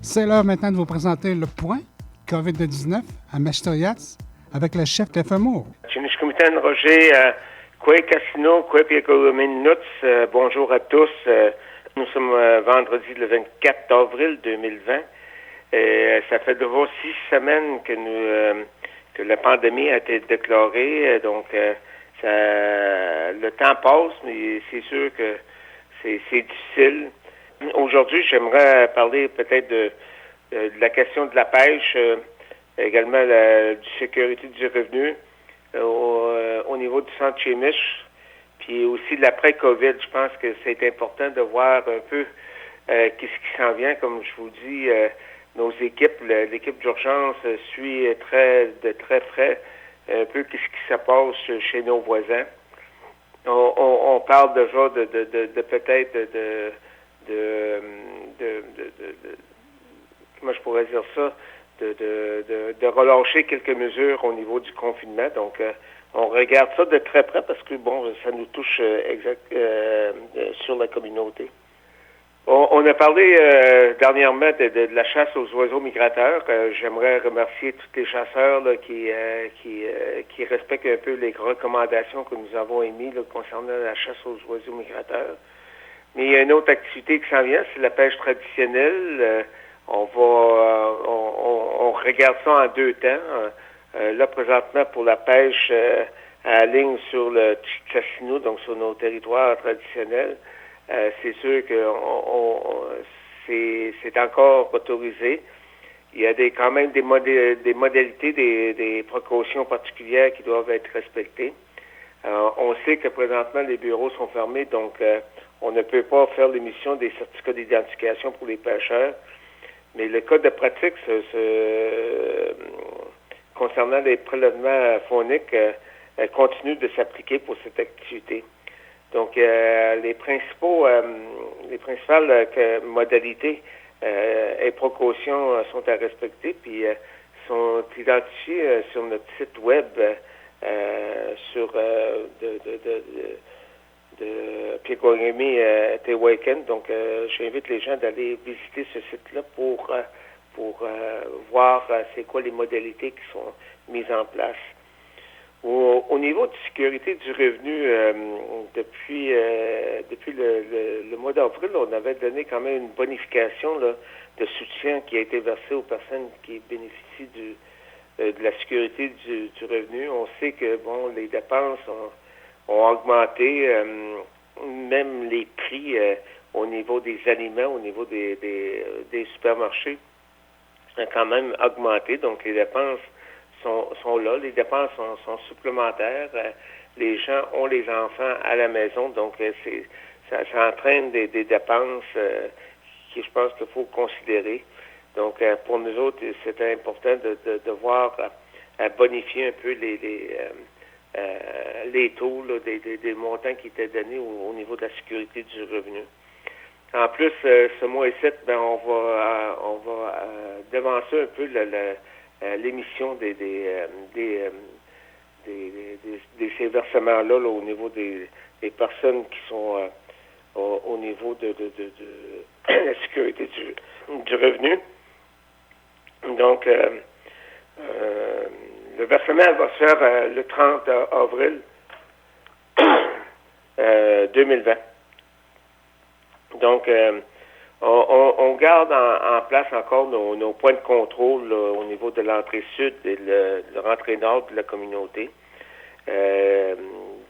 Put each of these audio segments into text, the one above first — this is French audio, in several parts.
C'est l'heure maintenant de vous présenter le point COVID-19 à Mestoyas avec le chef de FMO. Chinishkumitan Roger, Kwe Casino, Kwe Piakominutz, bonjour à tous. Nous sommes vendredi le 24 avril 2020. Ça fait déjà 6 semaines que la pandémie a été déclarée. Le temps passe, mais c'est sûr que c'est difficile. Aujourd'hui, j'aimerais parler peut-être de la question de la pêche, également du sécurité du revenu au niveau du centre Chemish, puis aussi de l'après-COVID. Je pense que c'est important de voir un peu qu'est-ce qui s'en vient. Comme je vous dis, nos équipes, l'équipe d'urgence suit de très près un peu qu'est-ce qui se passe chez nos voisins. On parle déjà de peut-être comment je pourrais dire ça, de relâcher quelques mesures au niveau du confinement. Donc, on regarde ça de très près parce que, bon, ça nous touche sur la communauté. On a parlé dernièrement de la chasse aux oiseaux migrateurs. J'aimerais remercier tous les chasseurs là, qui respectent un peu les recommandations que nous avons émises concernant la chasse aux oiseaux migrateurs. Mais il y a une autre activité qui s'en vient, c'est la pêche traditionnelle. On regarde ça en deux temps. Là, présentement, pour la pêche à la ligne sur le Chicasino, donc sur nos territoires traditionnels, c'est sûr que c'est encore autorisé. Il y a quand même des modalités, des précautions particulières qui doivent être respectées. On sait que présentement, les bureaux sont fermés, donc on ne peut pas faire l'émission des certificats d'identification pour les pêcheurs. Mais le code de pratique concernant les prélèvements fauniques continue de s'appliquer pour cette activité. Donc, les principales modalités et précautions sont à respecter, puis sont identifiées sur notre site web sur de Piakourimi Tewaken. Donc, j'invite les gens d'aller visiter ce site-là pour voir c'est quoi les modalités qui sont mises en place. Au niveau de sécurité du revenu, depuis le mois d'avril, on avait donné quand même une bonification là, de soutien qui a été versée aux personnes qui bénéficient de la sécurité du revenu. On sait que bon, les dépenses ont augmenté, même les prix au niveau des aliments, au niveau des supermarchés, ont quand même augmenté. Donc, les dépenses sont là. Les dépenses sont supplémentaires. Les gens ont les enfants à la maison. Donc, ça entraîne des dépenses qui, je pense qu'il faut considérer. Donc, pour nous autres, c'est important de voir bonifier un peu les taux là, des montants qui étaient donnés au niveau de la sécurité du revenu. En plus, ce mois-ci, on va devancer un peu l'émission de ces versements-là au niveau des personnes qui sont au niveau de la sécurité du revenu. Donc, le versement va se faire le 30 avril 2020. Donc, on garde en place encore nos points de contrôle là, au niveau de l'entrée sud et de l'entrée nord de la communauté.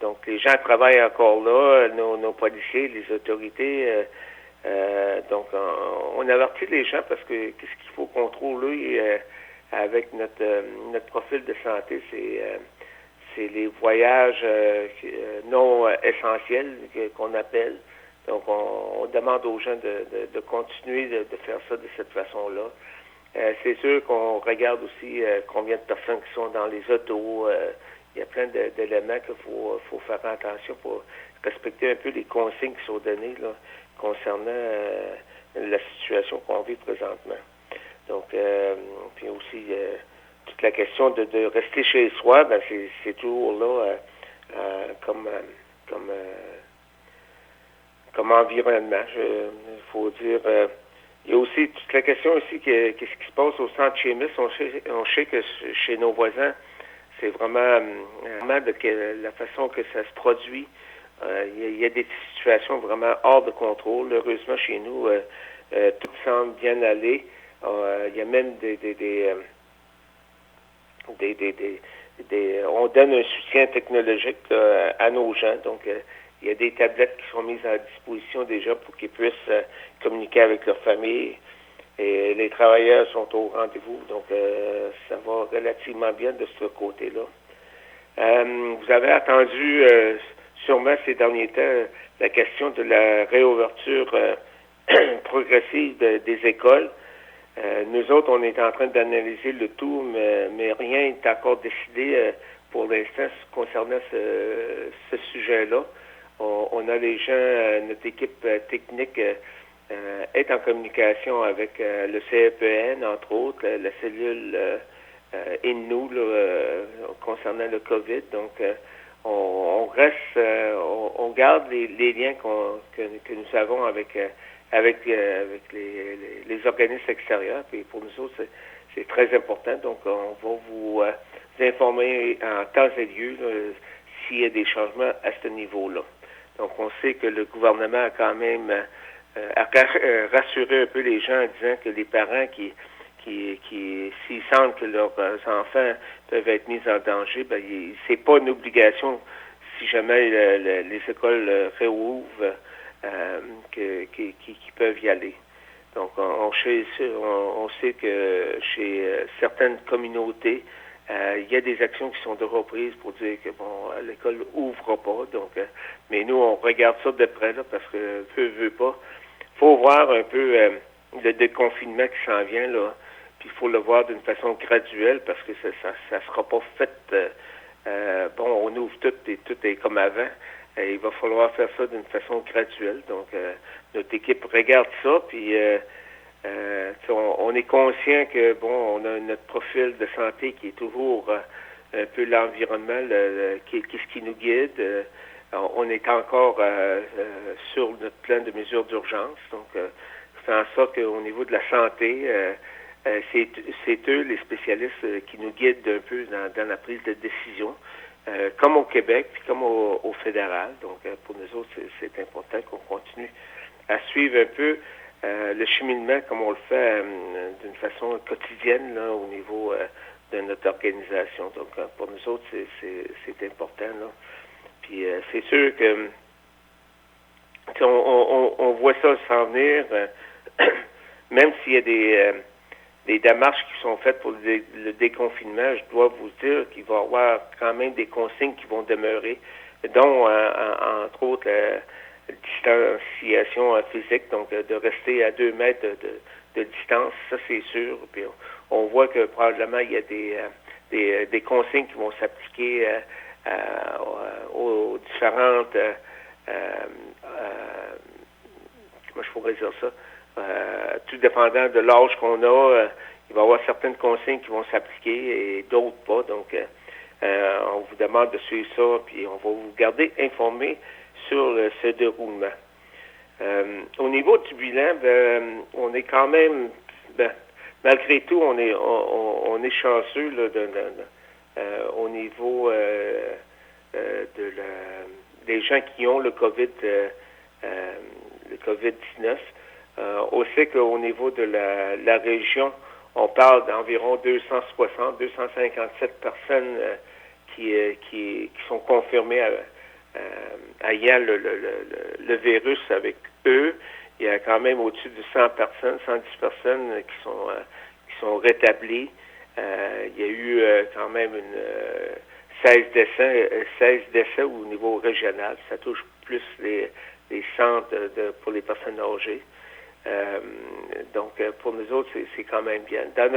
Donc, les gens travaillent encore là, nos policiers, les autorités. Donc, on avertit les gens parce que qu'est-ce qu'il faut contrôler avec notre profil de santé, c'est les voyages non essentiels qu'on appelle. Donc, on demande aux gens de continuer de faire ça de cette façon-là. C'est sûr qu'on regarde aussi combien de personnes qui sont dans les autos. Il y a plein d'éléments qu'il faut faire attention pour respecter un peu les consignes qui sont données là, concernant la situation qu'on vit présentement. Donc, puis aussi, toute la question de rester chez soi, ben c'est toujours là comme environnement. Il faut dire, Il y a aussi toute la question aussi qu'est-ce qui se passe au centre chimiste. On sait que chez nos voisins, c'est vraiment la façon que ça se produit. Il y a des situations vraiment hors de contrôle. Heureusement, chez nous, tout semble bien aller. Il y a même on donne un soutien technologique à nos gens. Donc, il y a des tablettes qui sont mises à disposition déjà pour qu'ils puissent communiquer avec leur famille. Et les travailleurs sont au rendez-vous. Donc, ça va relativement bien de ce côté-là. Vous avez entendu sûrement ces derniers temps la question de la réouverture progressive des écoles. Nous autres, on est en train d'analyser le tout, mais rien n'est encore décidé pour l'instant concernant ce sujet-là. On a les gens, notre équipe technique est en communication avec le CEPN, entre autres, la cellule INNOU concernant le COVID. Donc, on reste, on garde les liens que nous avons avec les organismes extérieurs. Puis pour nous autres, c'est très important. Donc, on va vous informer en temps et lieu s'il y a des changements à ce niveau-là. Donc, on sait que le gouvernement a quand même rassuré un peu les gens en disant que les parents qui s'ils sentent que leurs enfants peuvent être mis en danger, ben c'est pas une obligation si jamais les écoles réouvrent qui peuvent y aller. Donc on sait que chez certaines communautés, il y a des actions qui sont de reprise pour dire que l'école ouvre pas. Donc, mais nous on regarde ça de près là parce que veut pas. Faut voir un peu le déconfinement qui s'en vient là. Puis il faut le voir d'une façon graduelle parce que ça sera pas fait. On ouvre tout et tout est comme avant. Il va falloir faire ça d'une façon graduelle. Donc notre équipe regarde ça. Puis on est conscient que on a notre profil de santé qui est toujours un peu l'environnement, ce qui nous guide. On est encore sur notre plan de mesures d'urgence. Donc c'est en sorte qu'au niveau de la santé, c'est eux, les spécialistes, qui nous guident un peu dans la prise de décision, comme au Québec, puis comme au fédéral. Donc, pour nous autres, c'est important qu'on continue à suivre un peu le cheminement comme on le fait d'une façon quotidienne là, au niveau de notre organisation. Donc, pour nous autres, c'est important. Là. Puis, c'est sûr que on voit ça s'en venir, même s'il y a des démarches qui sont faites pour le déconfinement, je dois vous dire qu'il va y avoir quand même des consignes qui vont demeurer, dont, entre autres, la distanciation physique, donc de rester à 2 mètres de distance, ça c'est sûr. Puis on voit que probablement il y a des consignes qui vont s'appliquer aux différentes, comment je pourrais dire ça, tout dépendant de l'âge qu'on a, il va y avoir certaines consignes qui vont s'appliquer et d'autres pas. Donc, on vous demande de suivre ça, puis on va vous garder informés sur ce déroulement. Au niveau du bilan, on est quand même, malgré tout, on est chanceux là, au niveau des gens qui ont le COVID-19. On sait qu'au niveau de la région, on parle d'environ 257 personnes qui sont confirmées ayant le virus avec eux. Il y a quand même au-dessus de 100 personnes, 110 personnes qui sont rétablies. Il y a eu quand même 16 décès au niveau régional. Ça touche plus les centres pour les personnes âgées. Donc, pour nous autres, c'est quand même bien. Dans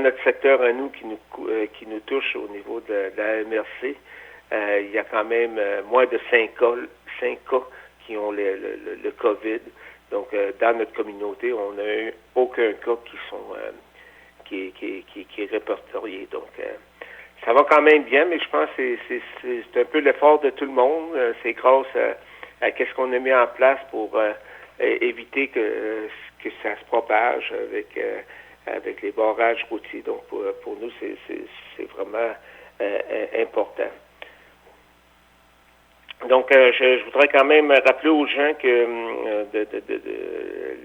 notre secteur à nous qui nous touche au niveau de la MRC, il y a quand même moins de 5 cas qui ont le COVID. Donc, dans notre communauté, on n'a eu aucun cas qui est répertorié. Donc, ça va quand même bien, mais je pense que c'est un peu l'effort de tout le monde. C'est grâce à qu'est-ce qu'on a mis en place pour éviter que ça se propage avec les barrages routiers. Donc, pour nous, c'est vraiment important. Donc, je voudrais quand même rappeler aux gens que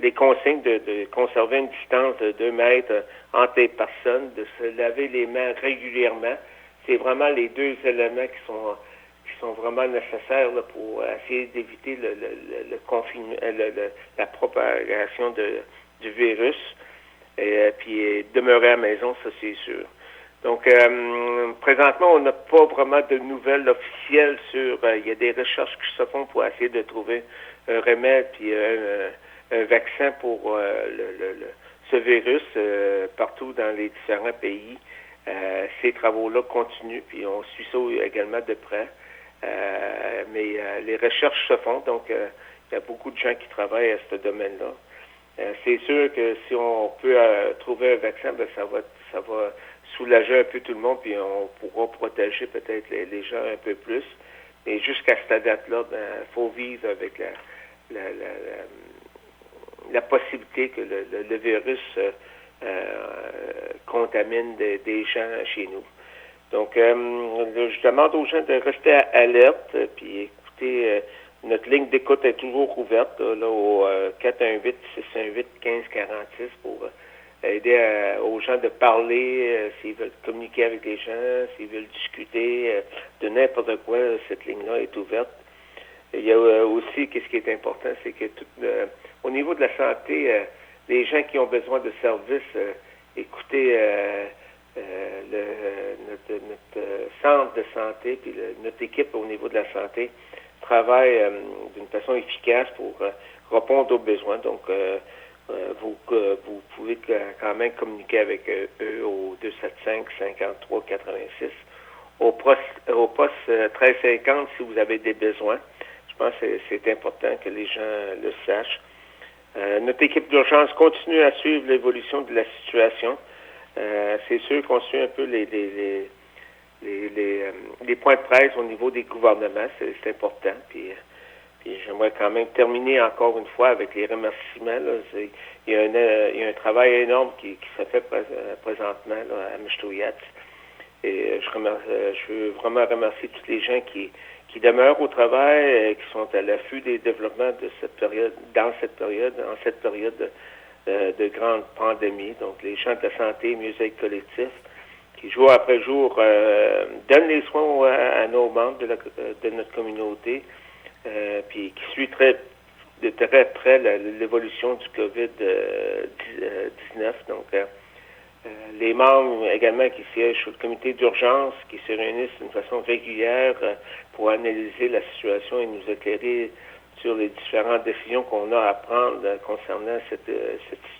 les consignes de conserver une distance de 2 mètres entre les personnes, de se laver les mains régulièrement. C'est vraiment les deux éléments qui sont vraiment nécessaires là, pour essayer d'éviter le confinement, la propagation du virus. Et puis demeurer à la maison, ça c'est sûr. Donc, présentement, on n'a pas vraiment de nouvelles officielles sur... il y a des recherches qui se font pour essayer de trouver un remède puis un vaccin pour ce virus partout dans les différents pays. Ces travaux-là continuent, puis on suit ça également de près. Mais les recherches se font, donc il y a beaucoup de gens qui travaillent à ce domaine-là. C'est sûr que si on peut trouver un vaccin, ben ça va soulager un peu tout le monde, puis on pourra protéger peut-être les gens un peu plus. Mais jusqu'à cette date-là, ben faut vivre avec la possibilité que le virus contamine des gens chez nous. Donc, je demande aux gens de rester alerte, puis écouter. Notre ligne d'écoute est toujours ouverte là, au 418-618-1546 pour aider aux gens de parler, s'ils veulent communiquer avec les gens, s'ils veulent discuter de n'importe quoi, cette ligne-là est ouverte. Il y a aussi, qu'est-ce qui est important, c'est que au niveau de la santé, les gens qui ont besoin de services, écoutez notre centre de santé, puis notre équipe au niveau de la santé travaille d'une façon efficace pour répondre aux besoins. Donc, vous pouvez quand même communiquer avec eux au 275-53-86, au poste 1350 si vous avez des besoins. Je pense que c'est important que les gens le sachent. Notre équipe d'urgence continue à suivre l'évolution de la situation. C'est sûr qu'on suit un peu les points de presse au niveau des gouvernements, c'est important. Puis j'aimerais quand même terminer encore une fois avec les remerciements. Là. Il y a un travail énorme qui se fait présentement là, à Mishtoyats. Et je veux vraiment remercier tous les gens qui demeurent au travail, qui sont à l'affût des développements de cette période, en cette période de grande pandémie. Donc, les gens de la santé, Mieux-être collectif, qui jour après jour donnent les soins à nos membres de notre communauté, puis qui suit de très près l'évolution du COVID-19. Donc, les membres également qui siègent sur le comité d'urgence, qui se réunissent d'une façon régulière pour analyser la situation et nous éclairer sur les différentes décisions qu'on a à prendre concernant cette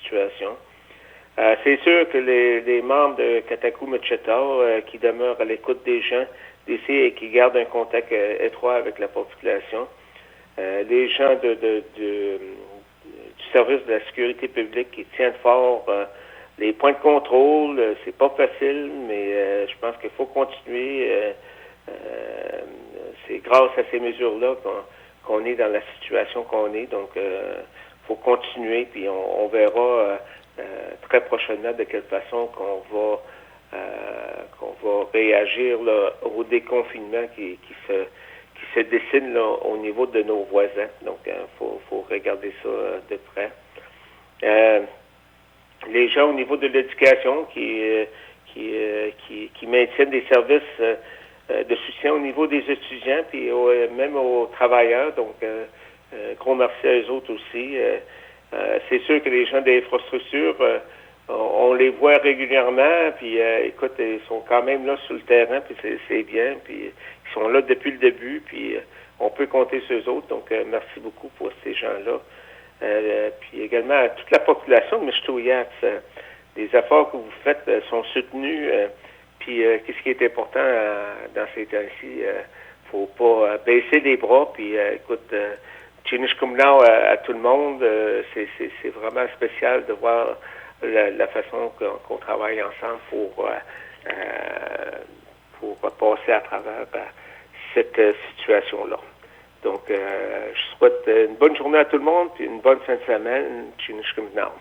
situation. C'est sûr que les membres de Katakou Mecheta qui demeurent à l'écoute des gens d'ici et qui gardent un contact étroit avec la population, les gens du service de la sécurité publique qui tiennent fort les points de contrôle, c'est pas facile, mais je pense qu'il faut continuer. C'est grâce à ces mesures-là qu'on est dans la situation qu'on est, donc faut continuer, puis on verra très prochainement de quelle façon qu'on va réagir là, au déconfinement qui se dessine là, au niveau de nos voisins. Donc, faut regarder ça de près. Les gens au niveau de l'éducation qui maintiennent des services de soutien au niveau des étudiants, puis même aux travailleurs. Donc, gros merci à eux autres aussi. C'est sûr que les gens des infrastructures, on les voit régulièrement, puis écoute, ils sont quand même là sur le terrain, puis c'est bien, puis ils sont là depuis le début, puis on peut compter sur eux autres. Donc, merci beaucoup pour ces gens-là. Puis également à toute la population de Mishtoyats, les efforts que vous faites sont soutenus. Puis qu'est-ce qui est important dans ces temps-ci, faut pas baisser les bras. Puis écoute, Chinishkumnao à tout le monde, c'est vraiment spécial de voir la façon qu'on travaille ensemble pour passer à travers cette situation-là. Donc, je souhaite une bonne journée à tout le monde, puis une bonne fin de semaine. Chinishkim now.